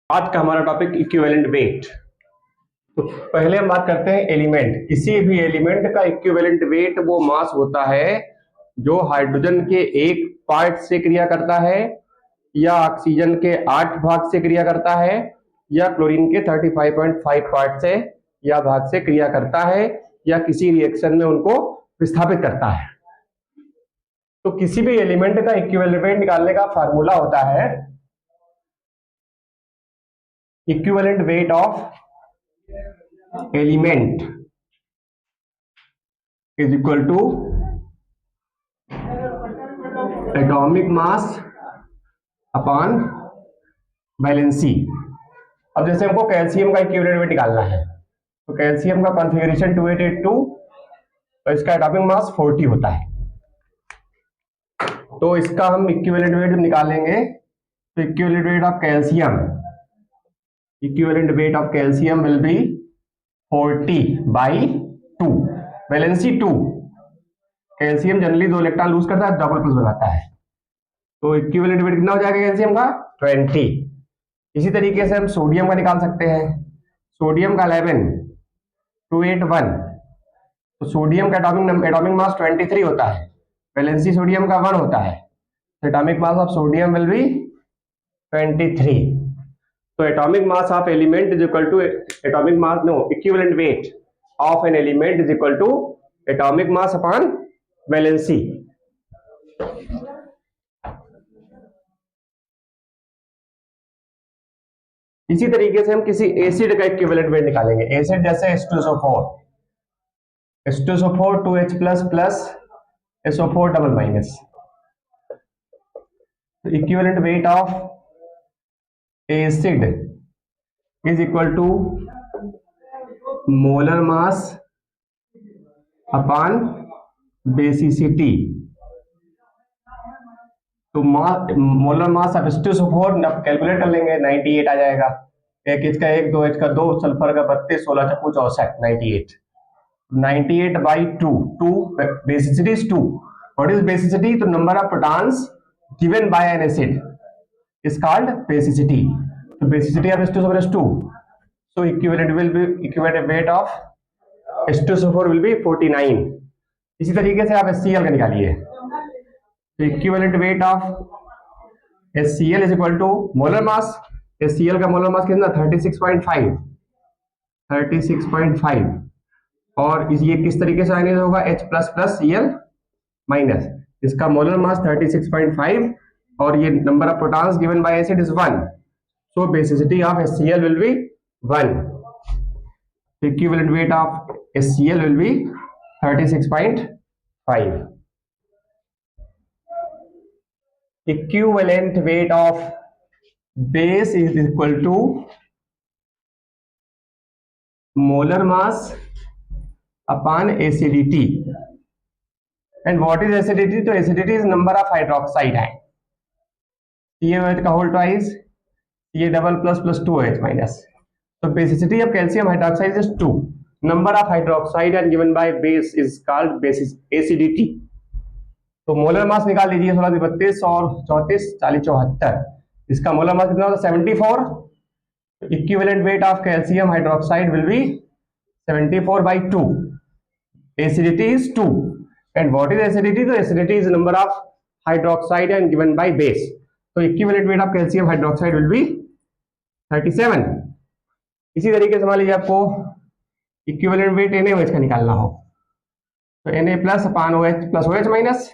आज का हमारा टॉपिक इक्विवेलेंट वेट। तो पहले हम बात करते हैं एलिमेंट। किसी भी एलिमेंट का इक्विवेलेंट वेट वो मास होता है जो हाइड्रोजन के एक पार्ट से क्रिया करता है, या ऑक्सीजन के 8 भाग से क्रिया करता है, या क्लोरीन के 35.5 पार्ट से या भाग से क्रिया करता है, या किसी रिएक्शन में उनको विस्थापित करता है। तो किसी भी एलिमेंट का इक्विवेलेंट वेट निकालने का फार्मूला होता है equivalent weight of element is equal to atomic mass upon valency. अब जैसे हमको कैल्शियम का इक्विवेलेंट वेट निकालना है, तो कैल्शियम का कॉन्फ़िगरेशन 2882, तो इसका एटॉमिक मास 40 होता है। तो इसका हम इक्विवेलेंट वेट जब निकालेंगे तो equivalent weight of calcium will be 40/2। Valency 2, calcium generally 2 electron lose करता है, डबल प्लस लगाता है, तो इक्विवेलेंट वेट कितना हो जाएगा कैल्शियम का 20। इसी तरीके से हम सोडियम का निकाल सकते हैं। सोडियम का 11281, तो सोडियम का एटॉमिक मास 23 होता है, वैलेंसी सोडियम का 1 होता है, तो atomic mass of sodium will be 23। तो atomic mass of element is equal to equivalent weight of an element is equal to atomic mass upon valency. इसी तरीके से हम किसी एसिड का इक्विवेलेंट वेट निकालेंगे। एसिड जैसे H2SO4, 2H plus SO4 double minus. Equivalent weight of acid is equal to molar mass upon basicity. तो molar mass of H2SO4 calculate कर लेंगे, 98 आ जाएगा। 1H का 1, 2H का 2, सल्फर का 32, 16 चक्कू 64, 98। 98/2, 2 basicity is 2। What is basicity? तो number of protons given by an acid is called basicity. तो basicity of H2SO4 is 2, so equivalent weight of H2SO4 will be 49। इसी तरीके से आप HCl का निकालिए। तो equivalent weight of HCl is equal to molar mass. HCl का molar mass कितना 36.5। और ये किस तरीके से आयनाइज होगा H प्लस Cl माइनस। इसका मोलर मास 36.5 और ये number of protons given bye acid is 1, so basicity of HCl will be 1। Equivalent weight of HCl will be 36.5। Equivalent weight of base is equal to molar mass upon acidity। And what is acidity? तो acidity is number of hydroxide है, CaOH का whole twice, Ca double plus 2OH minus. तो basicity of calcium hydroxide is 2, number of hydroxide and given by base is called acidity। तो molar mass निकाल लीजिए, 16 32 और 34 40 74। इसका molar mass कितना होता है 74। Equivalent weight of calcium hydroxide will be 74/2। Acidity is 2। And what is acidity? तो acidity is number of hydroxide and given by base. तो equivalent weight of calcium hydroxide will be 37। इसी तरीके से मान लीजिए आपको इक्विवेलेंट वेट NaOH का निकालना हो, तो Na plus upon OH plus OH minus.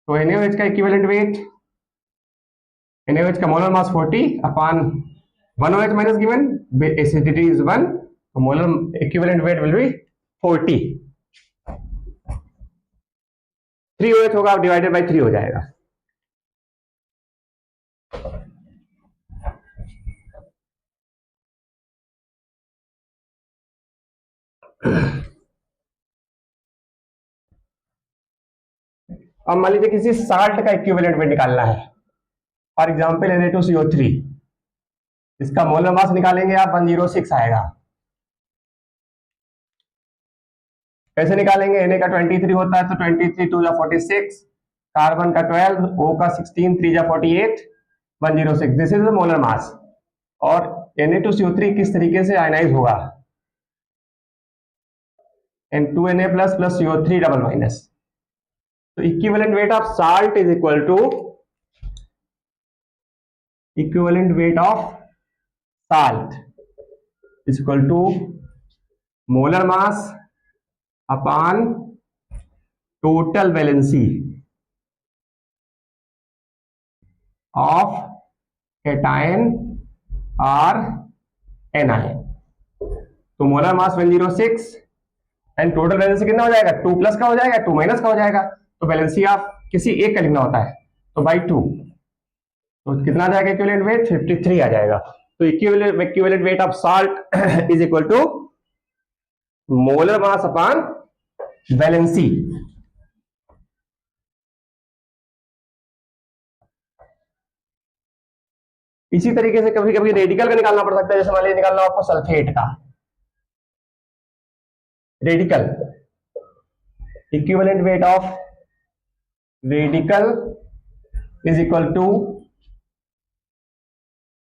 तो NaOH का इक्विवेलेंट वेट, NaOH का molar mass 40 upon 1OH minus given, acidity is 1, तो molar equivalent weight will be 40। 3OH होगा, डिवाइडेड बाय 3 हो जाएगा। अब मान लीजिए किसी साल्ट का इक्विवेलेंट वेट निकालना है, फॉर एग्जांपल Na2CO3। इसका मोलर मास निकालेंगे आप 106 आएगा। कैसे निकालेंगे? Na का 23 होता है, तो 23 2 46, कार्बन का 12, O का 16 3 48, 106। This is the molar mass और Na2CO3 किस तरीके से आयनाइज होगा, N2Na plus plus CO3 double minus. तो equivalent weight of salt is equal to equivalent weight of salt is equal to molar mass upon total valency of cation or anion. तो molar mass 106 and total valency कितना हो जाएगा, 2 plus का हो जाएगा, 2 minus का हो जाएगा। तो वैलेंसी ऑफ किसी एक का लिखना होता है, तो बाई 2, तो कितना आ जाएगा इक्विवेलेंट वेट, 53 आ जाएगा। तो equivalent weight of salt is equal to molar mass upon valency. इसी तरीके से कभी कभी रेडिकल का निकालना पड़ सकता है, जैसे मान लीजिए निकालना आपको सल्फेट का radical, equivalent weight of radical is equal to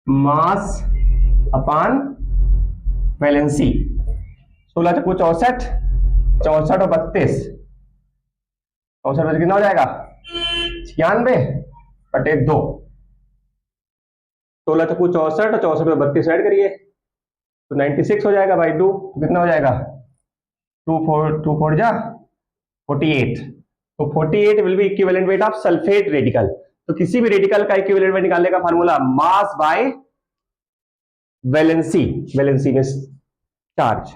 mass upon valency. 16 चक्कू 64, 64 और 32, 64 बजे कितना हो जाएगा, 96/2। 16 चक्कू 64 और 64 में 32 ऐड करिए तो 96 हो जाएगा बाई 2। तो कितना हो जाएगा, 2 4 जा 48। तो 48 will be equivalent weight of sulphate radical. तो किसी भी रेडिकल का इक्विवेलेंट वेट निकालने का formula mass by valency, valency में चार्ज।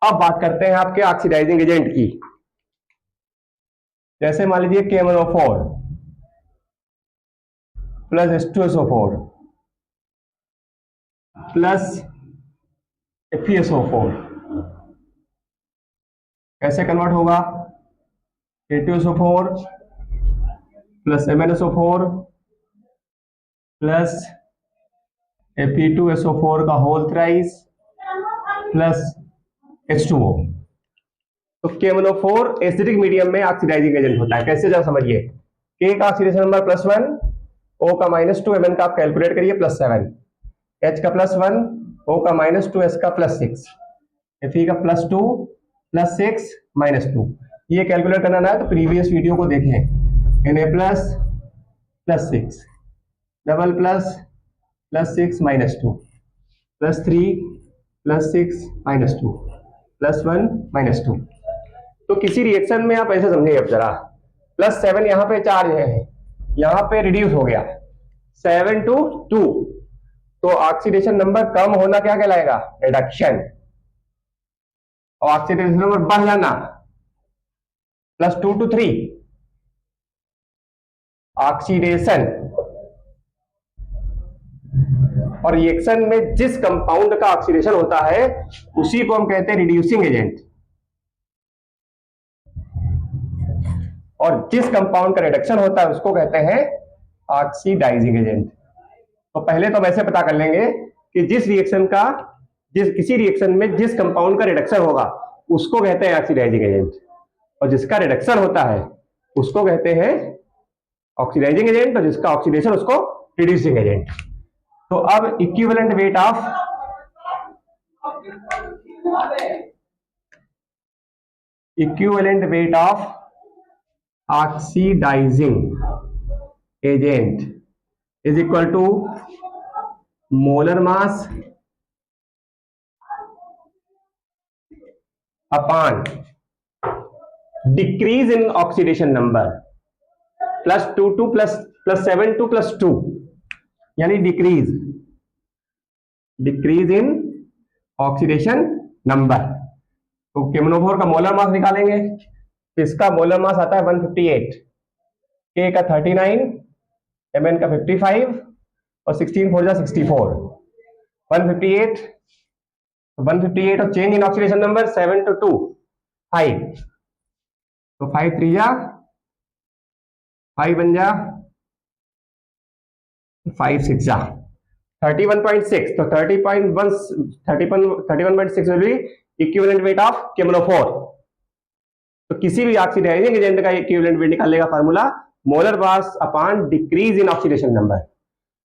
अब बात करते हैं आपके ऑक्सीडाइजिंग एजेंट की। जैसे मान लीजिए KMnO4 plus H2SO4 plus FeSO4 कैसे कन्वर्ट होगा, K2SO4 plus MnSO4 plus Fe2SO4 का होल थ्राइस प्लस H2O। तो KMnO4 एसिडिक मीडियम में ऑक्सीडाइजिंग एजेंट होता है। कैसे जब समझिए, K का ऑक्सीडेशन नंबर +1, O का -2, Mn का आप कैलकुलेट करिए +7, H का +1, O का -2, S का +6, Fe का +2, +6, -2। ये कैलकुलेट करना ना है तो प्रीवियस वीडियो को देखें। Na +6 double +6 -2 +3 +6 -2 +1 -2। तो किसी रिएक्शन में आप ऐसे समझिए, अब जरा +7 यहां पे चार्ज है, यहां पे रिड्यूस हो गया 7 to 2, तो ऑक्सीडेशन नंबर कम होना क्या कहलाएगा, रिडक्शन। और ऑक्सीडेशन नंबर बढ़ जाना +2 to 3 ऑक्सीडेशन। और रिएक्शन में जिस कंपाउंड का ऑक्सीडेशन होता है उसी को हम कहते हैं रिड्यूसिंग एजेंट, और जिस कंपाउंड का रिडक्शन होता है उसको कहते हैं ऑक्सीडाइजिंग एजेंट। तो पहले तो हम ऐसे पता कर लेंगे कि किसी रिएक्शन में जिस कंपाउंड का रिडक्शन होगा उसको कहते हैं ऑक्सीडाइजिंग एजेंट, और जिसका रिडक्शन होता है उसको कहते हैं ऑक्सीडाइजिंग एजेंट, और जिसका ऑक्सीडेशन उसको रिड्यूसिंग एजेंट। तो अब equivalent weight of oxidising agent is equal to molar mass upon decrease in oxidation number +2 +7 to +2, यानी डिक्रीज इन ऑक्सीडेशन नंबर। तो KMnO4 का मोलर मास निकालेंगे, इसका मोलर मास आता है 158, K का 39, Mn का 55 और 16 4 जा 64, 158 और change in oxidation number 7 to 2 5, तो 5 3 जा 5 1 जा 5 6 जा 31.6। तो 31.6 will be equivalent weight of KMnO4। तो किसी भी ऑक्सीडाइजिंग एजेंट का इक्विवेलेंट वेट निकालने का formula molar mass upon decrease in oxidation number.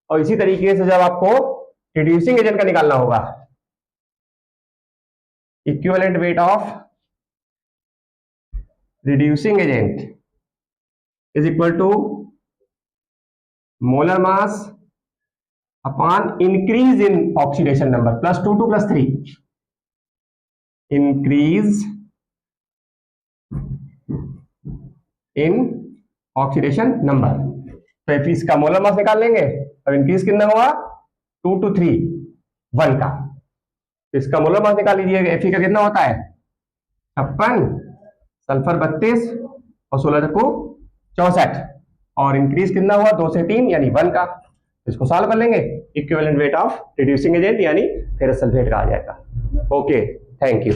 और इसी तरीके से जब आपको रिड्यूसिंग एजेंट का निकालना होगा, equivalent weight of reducing agent is equal to molar mass upon increase in oxidation number +2 to +3, increase in oxidation number. तो एफ इसका मोलर मास निकाल लेंगे। अब इंक्रीज कितना हुआ 2 to 3 1 का, तो इसका मोलर मास निकाल लीजिए। एफ का कितना होता है 56, सल्फर 32 और 16 को 64, और इंक्रीज कितना हुआ 2 से 3 यानी 1 का। इसको सॉल्व कर लेंगे, equivalent weight of reducing agent यानी फेरस सल्फेट का आ जाएगा। Okay, thank you.